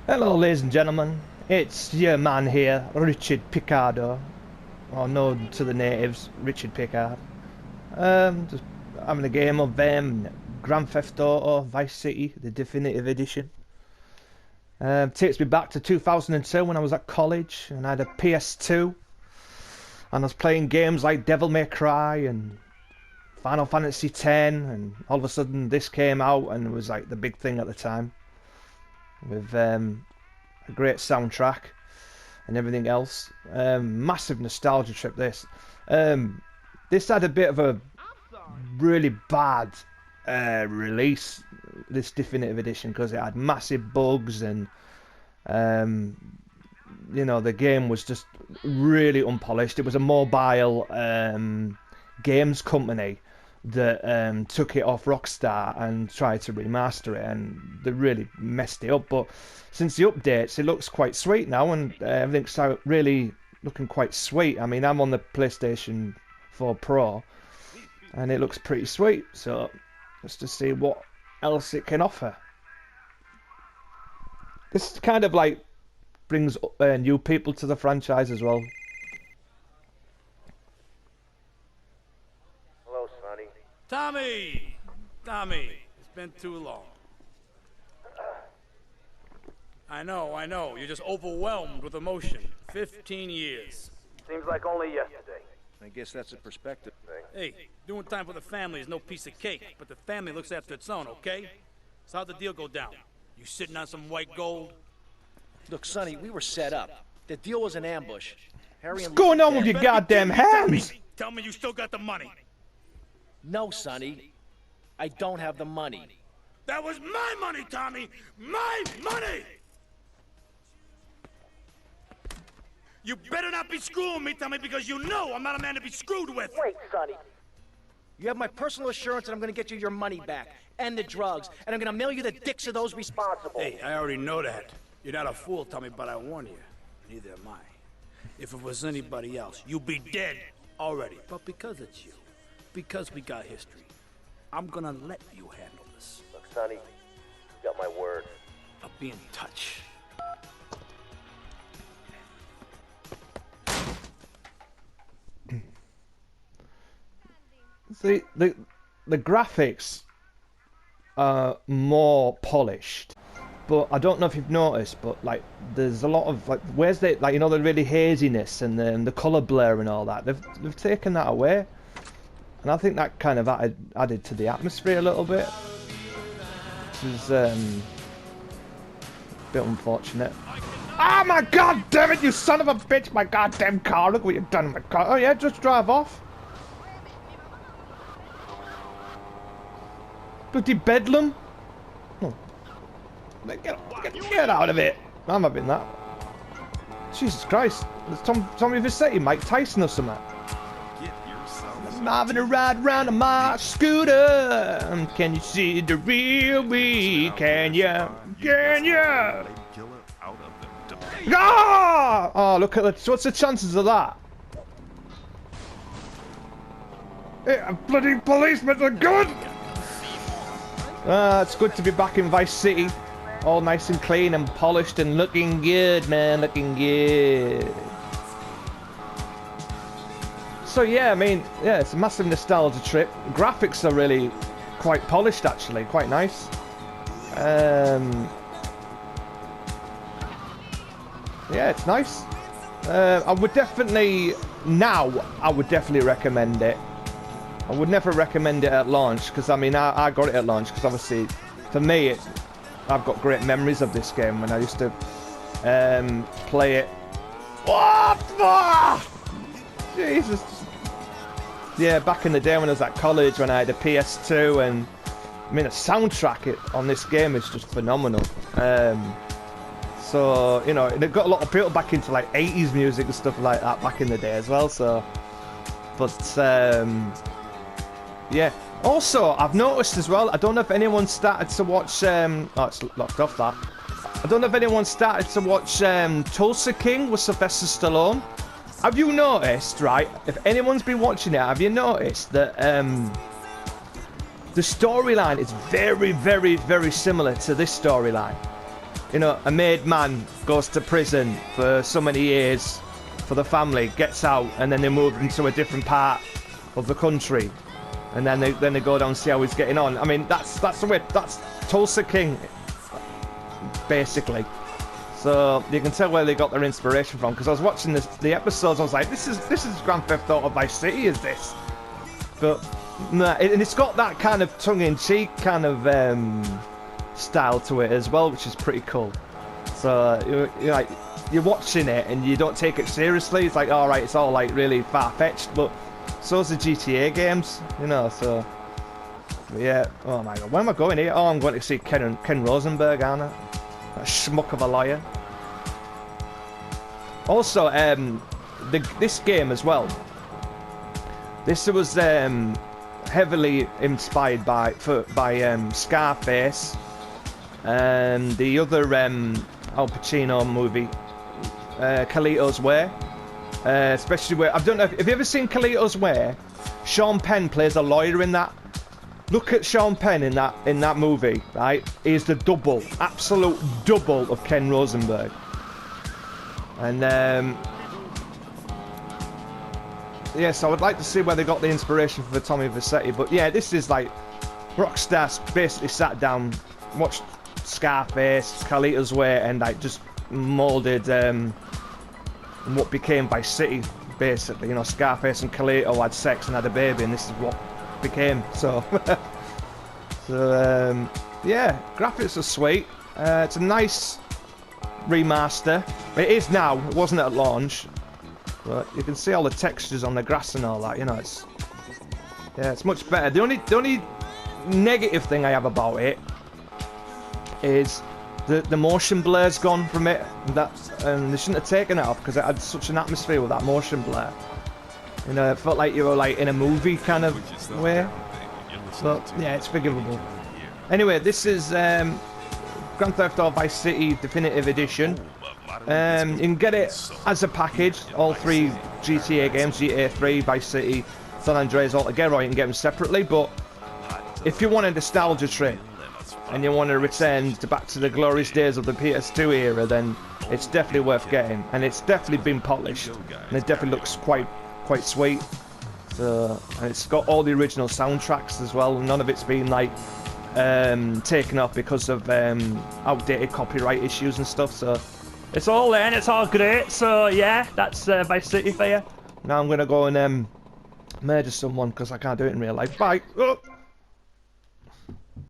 Hello, ladies and gentlemen. It's your man here, Richard Picardo, or known to the natives, Richard Picard. Just having a game of Grand Theft Auto Vice City, the definitive edition. Takes me back to 2002 when I was at college and I had a PS2, and I was playing games like Devil May Cry and Final Fantasy X, and all of a sudden this came out and it was like the big thing at the time, with a great soundtrack and everything else. Massive nostalgia trip this. This had a bit of a really bad release, this definitive edition, because it had massive bugs and you know, the game was just really unpolished. It was a mobile games company that took it off Rockstar and tried to remaster it, and they really messed it up. But since the updates, it looks quite sweet now, and everything's really looking quite sweet. I mean, I'm on the PlayStation 4 Pro, and it looks pretty sweet. So just to see what else it can offer. This kind of like brings new people to the franchise as well. Hello, Sonny. Tommy, it's been too long. I know, you're just overwhelmed with emotion. 15 years. Seems like only yesterday. I guess that's a perspective thing. Hey, doing time for the family is no piece of cake, but the family looks after its own, okay? So how'd the deal go down? You sitting on some white gold? Look, Sonny, we were set up. The deal was an ambush. Harry What's and going on with your goddamn hands? Tell me you still got the money. No, Sonny. I don't have the money. That was my money, Tommy! My money! You better not be screwing me, Tommy, because you know I'm not a man to be screwed with! Wait, Sonny. You have my personal assurance that I'm gonna get you your money back, and the drugs, and I'm gonna mail you the dicks of those responsible. Hey, I already know that. You're not a fool, Tommy, but I warn you. Neither am I. If it was anybody else, you'd be dead already. But because it's you, because we got history, I'm gonna let you handle this. Look, Sonny, you got my word. I'll be in touch. See, the graphics are more polished, but I don't know if you've noticed, but like there's a lot of like, where's the, like, you know, the really haziness and the color blur and all that. They've taken that away, and I think that kind of added to the atmosphere a little bit, which is a bit unfortunate. Ah, my god damn it, you son of a bitch! My goddamn car! Look what you've done to my car. Oh yeah, just drive off. Bloody bedlam! Oh. Get out of it! I'm having that. Jesus Christ! There's Tommy Vercetti, Mike Tyson or something. I'm having a ride round on my scooter. Can you see the real me? Can ya? Can ya? Ah! Oh, look at that! What's the chances of that? Hey, bloody policemen are good! It's good to be back in Vice City. All nice and clean and polished and looking good, man. Looking good. So yeah, I mean, yeah, it's a massive nostalgia trip. Graphics are really quite polished, actually. Quite nice. Yeah, it's nice. I would definitely recommend it. I would never recommend it at launch, because I mean, I got it at launch because obviously for me I've got great memories of this game when I used to play it. What? Jesus. Yeah, back in the day when I was at college, when I had a PS2, and I mean the soundtrack on this game is just phenomenal. So, you know, it got a lot of people back into like 80s music and stuff like that back in the day as well. So, but yeah. Also, I've noticed as well, I don't know if anyone started to watch, oh, it's locked off that. I don't know if anyone started to watch Tulsa King with Sylvester Stallone. Have you noticed, right, if anyone's been watching it, have you noticed that the storyline is very, very, very similar to this storyline? you know, a made man goes to prison for so many years for the family, gets out, and then they move into a different part of the country, and then they go down and see how he's getting on. I mean, that's the way, that's Tulsa King, basically. So you can tell where they got their inspiration from, because I was watching the episodes, I was like, this is Grand Theft Auto Vice City, is this? But nah, and it's got that kind of tongue-in-cheek kind of style to it as well, which is pretty cool. So you're watching it and you don't take it seriously. It's like, all right, it's all like really far-fetched, but so's the GTA games, you know. So yeah. Oh my god, where am I going here? Oh, I'm going to see Ken Rosenberg, aren't I? That schmuck of a lawyer. Also, this game as well. This was heavily inspired by Scarface and the other Al Pacino movie, Carlito's Way. Especially where, I don't know, have you ever seen Carlito's Way? Sean Penn plays a lawyer in that. Look at Sean Penn in that movie, right? He's the absolute double of Ken Rosenberg. And yes, I would like to see where they got the inspiration for Tommy Vercetti. But yeah, this is like Rockstar basically sat down, watched Scarface, Carlito's Way, and like just molded what became Vice City, basically. You know, Scarface and Carlito had sex and had a baby, and this is what became. So yeah, graphics are sweet. It's a nice remaster. It is now, it wasn't at launch, but you can see all the textures on the grass and all that, you know. It's much better. The only negative thing I have about it is the motion blur's gone from it, and they shouldn't have taken it off, because it had such an atmosphere with that motion blur. You know, it felt like you were like in a movie kind of way. But yeah, it's forgivable. Anyway, this is Grand Theft Auto Vice City Definitive Edition. You can get it as a package, all three GTA games, GTA 3, Vice City, San Andreas all together, or you can get them separately. But if you want a nostalgia trip and you want to return back to the glorious days of the PS2 era, then it's definitely worth getting. And it's definitely been polished, and it definitely looks quite sweet. So, and it's got all the original soundtracks as well. None of it's been like taken off because of outdated copyright issues and stuff. So it's all there and it's all great. So yeah, that's Vice City for you. Now I'm gonna go and murder someone because I can't do it in real life. Bye. Oh.